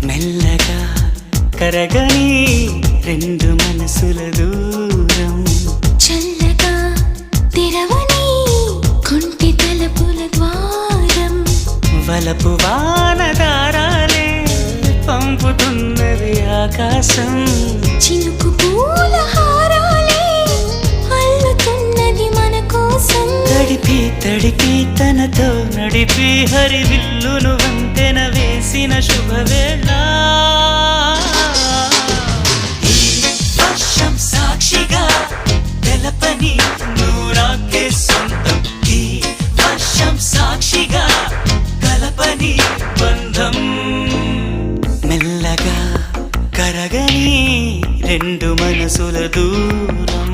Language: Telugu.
మెల్లగా కరగని రెండు మనసుల దూరం, చల్లగా తెరవని కొంటి తలుపుల ద్వారం, వలపు వానదారాలే పంపుతున్నది ఆకాశం, చినుకు పూల హారాలే అల్లుతున్నది మన కోసం. తడిపి తడిపి తనతో నడిపి హరివిల్లును వంతెన వేసిన శుభవేళ. ఈ వర్షం సాక్షిగా తెలపని నూరాకే సొంతం, ఈ వర్షం సాక్షిగా కలపని బంధం, మెల్లగా కరగని రెండు మనసుల దూరం.